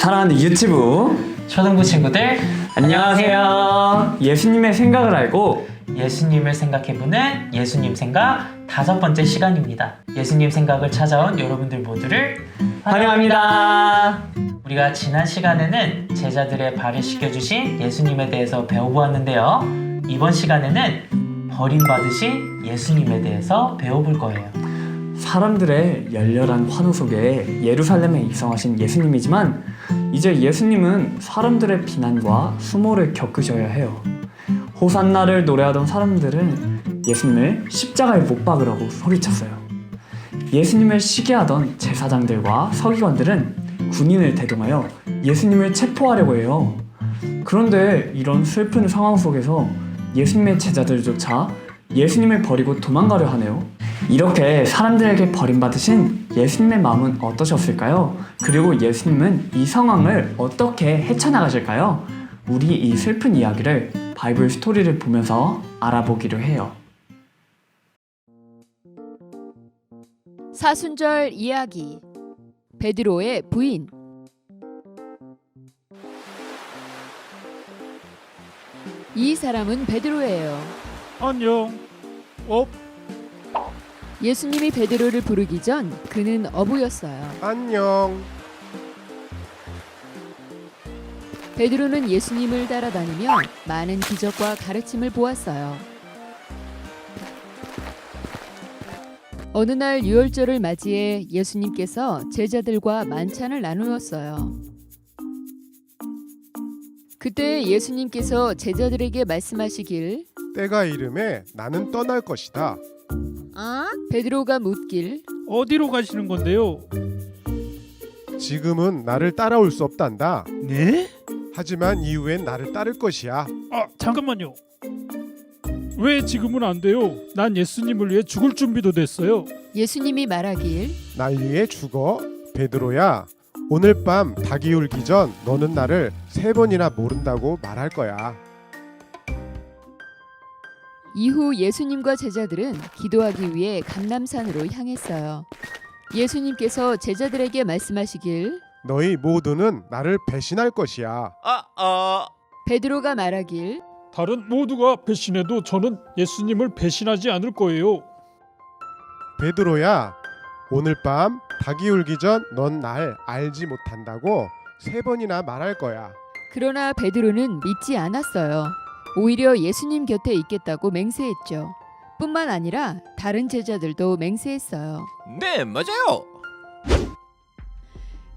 사랑하는 유튜브 초등부 친구들 안녕하세요. 예수님의 생각을 알고 예수님을 생각해보는 예수님 생각 5번째 시간입니다. 예수님 생각을 찾아온 여러분들 모두를 환영합니다. 우리가 지난 시간에는 제자들의 발을 씻겨주신 예수님에 대해서 배워보았는데요. 이번 시간에는 버림받으신 예수님에 대해서 배워볼 거예요. 사람들의 열렬한 환호 속에 예루살렘에 입성하신 예수님이지만 이제 예수님은 사람들의 비난과 수모를 겪으셔야 해요. 호산나를 노래하던 사람들은 예수님을 십자가에 못 박으라고 소리쳤어요. 예수님을 시기하던 제사장들과 서기관들은 군인을 대동하여 예수님을 체포하려고 해요. 그런데 이런 슬픈 상황 속에서 예수님의 제자들조차 예수님을 버리고 도망가려 하네요. 이렇게 사람들에게 버림받으신 예수님의 마음은 어떠셨을까요? 그리고 예수님은 이 상황을 어떻게 헤쳐나가실까요? 우리 이 슬픈 이야기를 바이블 스토리를 보면서 알아보기로 해요. 사순절 이야기. 베드로의 부인. 이 사람은 베드로예요. 안녕. 예수님이 베드로를 부르기 전 그는 어부였어요. 안녕. 베드로는 예수님을 따라다니며 많은 기적과 가르침을 보았어요. 어느 날 유월절을 맞이해 예수님께서 제자들과 만찬을 나누었어요. 그때 예수님께서 제자들에게 말씀하시길 때가 이름에 나는 떠날 것이다. 베드로가 묻길 어디로 가시는 건데요? 지금은 나를 따라올 수 없단다. 네? 하지만 이후엔 나를 따를 것이야. 아, 잠깐만요. 왜 지금은 안 돼요? 난 예수님을 위해 죽을 준비도 됐어요. 예수님이 말하길 날 위해 죽어? 베드로야, 오늘 밤 닭이 울기 전 너는 나를 3번이나 모른다고 말할 거야. 이후 예수님과 제자들은 기도하기 위해 감람산으로 향했어요. 예수님께서 제자들에게 말씀하시길 너희 모두는 나를 배신할 것이야. 베드로가 말하길 다른 모두가 배신해도 저는 예수님을 배신하지 않을 거예요. 베드로야, 오늘 밤 닭이 울기 전 넌 날 알지 못한다고 3번이나 말할 거야. 그러나 베드로는 믿지 않았어요. 오히려 예수님 곁에 있겠다고 맹세했죠. 뿐만 아니라 다른 제자들도 맹세했어요. 네, 맞아요.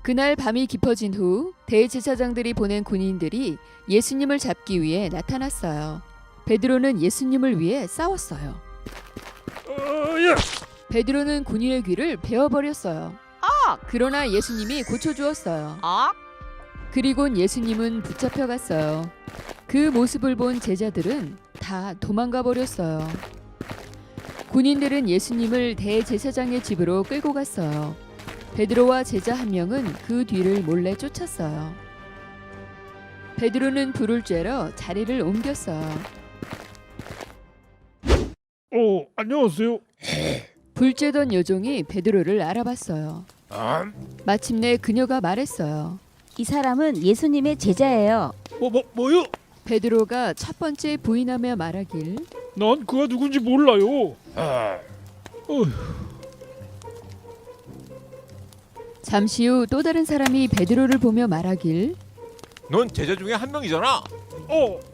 그날 밤이 깊어진 후 대제사장들이 보낸 군인들이 예수님을 잡기 위해 나타났어요. 베드로는 예수님을 위해 싸웠어요. 야! 베드로는 군인의 귀를 베어버렸어요. 그러나 예수님이 고쳐주었어요. 그리곤 예수님은 붙잡혀갔어요. 그 모습을 본 제자들은 다 도망가 버렸어요. 군인들은 예수님을 대제사장의 집으로 끌고 갔어요. 베드로와 제자 한 명은 그 뒤를 몰래 쫓았어요. 베드로는 불을 쬐러 자리를 옮겼어요. 안녕하세요. 불 쬐던 여종이 베드로를 알아봤어요. 마침내 그녀가 말했어요. 이 사람은 예수님의 제자예요. 뭐요? 베드로가 첫 번째 부인하며 말하길 난 그가 누군지 몰라요. 잠시 후 또 다른 사람이 베드로를 보며 말하길 넌 제자 중에 한 명이잖아.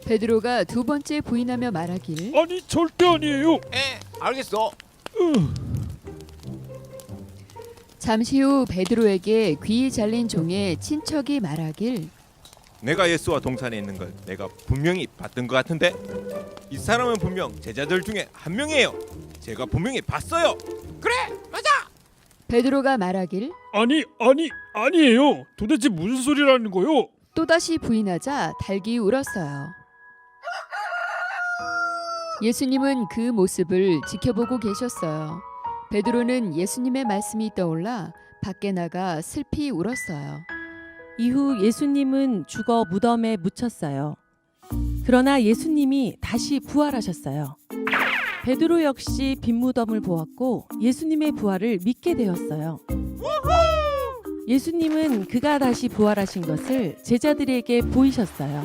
베드로가 두 번째 부인하며 말하길 아니 절대 아니에요. 알겠어. 잠시 후 베드로에게 귀 잘린 종의 친척이 말하길 내가 예수와 동산에 있는 걸 내가 분명히 봤던 것 같은데 이 사람은 분명 제자들 중에 한 명이에요. 제가 분명히 봤어요. 그래, 맞아. 베드로가 말하길 아니에요. 도대체 무슨 소리라는 거요? 또다시 부인하자 닭이 울었어요. 예수님은 그 모습을 지켜보고 계셨어요. 베드로는 예수님의 말씀이 떠올라 밖에 나가 슬피 울었어요. 이후 예수님은 죽어 무덤에 묻혔어요. 그러나 예수님이 다시 부활하셨어요. 베드로 역시 빈 무덤을 보았고 예수님의 부활을 믿게 되었어요. 예수님은 그가 다시 부활하신 것을 제자들에게 보이셨어요.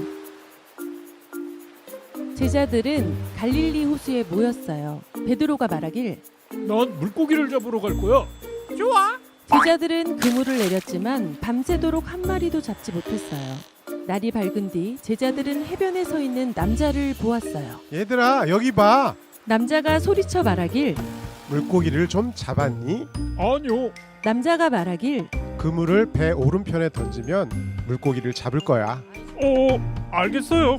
제자들은 갈릴리 호수에 모였어요. 베드로가 말하길 난 물고기를 잡으러 갈 거야. 제자들은 그물을 내렸지만 밤새도록 한 마리도 잡지 못했어요. 날이 밝은 뒤 제자들은 해변에 서 있는 남자를 보았어요. 얘들아 여기 봐. 남자가 소리쳐 말하길 물고기를 좀 잡았니? 아니요. 남자가 말하길 그물을 배 오른편에 던지면 물고기를 잡을 거야. 알겠어요.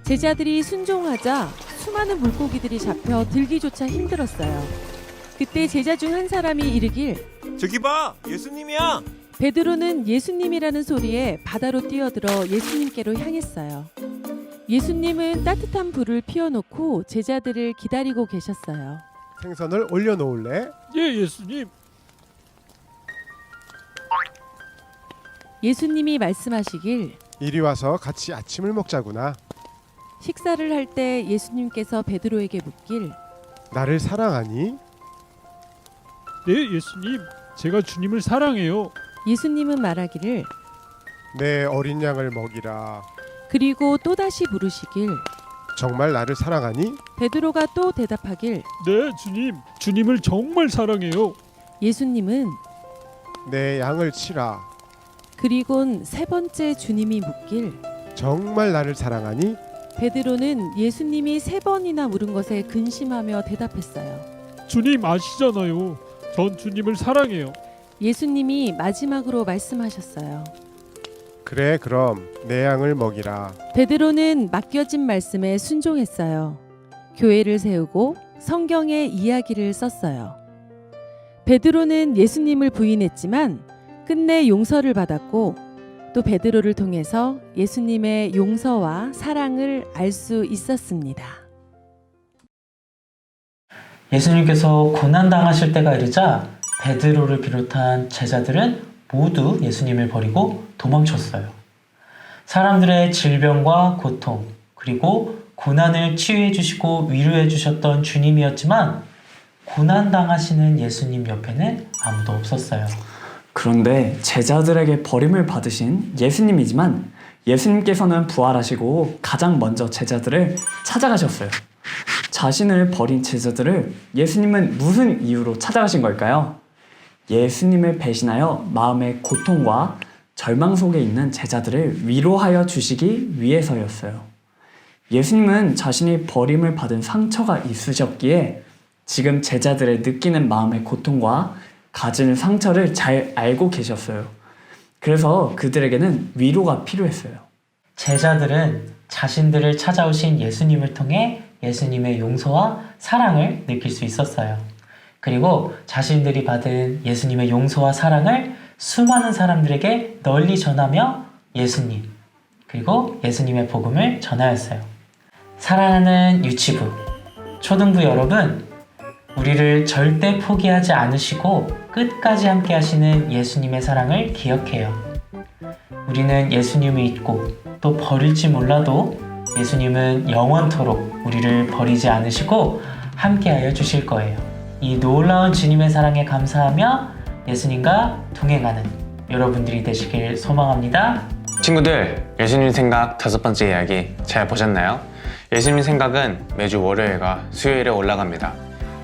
제자들이 순종하자 수많은 물고기들이 잡혀 들기조차 힘들었어요. 그때 제자 중 한 사람이 이르길 저기 봐, 예수님이야. 베드로는 예수님이라는 소리에 바다로 뛰어들어 예수님께로 향했어요. 예수님은 따뜻한 불을 피워놓고 제자들을 기다리고 계셨어요. 생선을 올려놓을래? 예, 예수님. 예수님이 말씀하시길 이리 와서 같이 아침을 먹자구나. 식사를 할 때 예수님께서 베드로에게 묻길 나를 사랑하니? 네, 예수님. 제가 주님을 사랑해요. 예수님은 말하기를 내 어린 양을 먹이라. 그리고 또다시 부르시길 정말 나를 사랑하니? 베드로가 또 대답하길 네, 주님. 주님을 정말 사랑해요. 예수님은 내 양을 치라. 그리곤 세 번째 주님이 묻길 정말 나를 사랑하니? 베드로는 예수님이 세 번이나 물은 것에 근심하며 대답했어요. 주님 아시잖아요. 전 주님을 사랑해요. 예수님이 마지막으로 말씀하셨어요. 그래 그럼 내 양을 먹이라. 베드로는 맡겨진 말씀에 순종했어요. 교회를 세우고 성경의 이야기를 썼어요. 베드로는 예수님을 부인했지만 끝내 용서를 받았고 또 베드로를 통해서 예수님의 용서와 사랑을 알 수 있었습니다. 예수님께서 고난당하실 때가 이르자 베드로를 비롯한 제자들은 모두 예수님을 버리고 도망쳤어요. 사람들의 질병과 고통, 그리고 고난을 치유해 주시고 위로해 주셨던 주님이었지만 고난당하시는 예수님 옆에는 아무도 없었어요. 그런데 제자들에게 버림을 받으신 예수님이지만 예수님께서는 부활하시고 가장 먼저 제자들을 찾아가셨어요. 자신을 버린 제자들을 예수님은 무슨 이유로 찾아가신 걸까요? 예수님을 배신하여 마음의 고통과 절망 속에 있는 제자들을 위로하여 주시기 위해서였어요. 예수님은 자신이 버림을 받은 상처가 있으셨기에 지금 제자들의 느끼는 마음의 고통과 가진 상처를 잘 알고 계셨어요. 그래서 그들에게는 위로가 필요했어요. 제자들은 자신들을 찾아오신 예수님을 통해 예수님의 용서와 사랑을 느낄 수 있었어요. 그리고 자신들이 받은 예수님의 용서와 사랑을 수많은 사람들에게 널리 전하며 예수님, 그리고 예수님의 복음을 전하였어요. 사랑하는 유치부, 초등부 여러분, 우리를 절대 포기하지 않으시고 끝까지 함께 하시는 예수님의 사랑을 기억해요. 우리는 예수님을 잊고 또 버릴지 몰라도 예수님은 영원토록 우리를 버리지 않으시고 함께하여 주실 거예요. 이 놀라운 주님의 사랑에 감사하며 예수님과 동행하는 여러분들이 되시길 소망합니다. 친구들, 예수님 생각 5번째 이야기 잘 보셨나요? 예수님 생각은 매주 월요일과 수요일에 올라갑니다.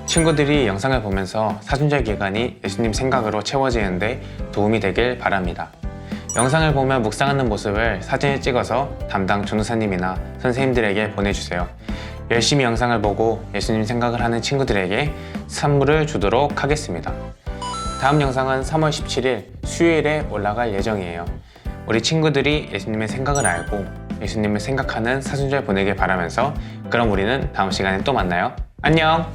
친구들이 영상을 보면서 사순절 기간이 예수님 생각으로 채워지는데 도움이 되길 바랍니다. 영상을 보며 묵상하는 모습을 사진을 찍어서 담당 전도사님이나 선생님들에게 보내주세요. 열심히 영상을 보고 예수님 생각을 하는 친구들에게 선물을 주도록 하겠습니다. 다음 영상은 3월 17일 수요일에 올라갈 예정이에요. 우리 친구들이 예수님의 생각을 알고 예수님을 생각하는 사순절 보내길 바라면서 그럼 우리는 다음 시간에 또 만나요. 안녕!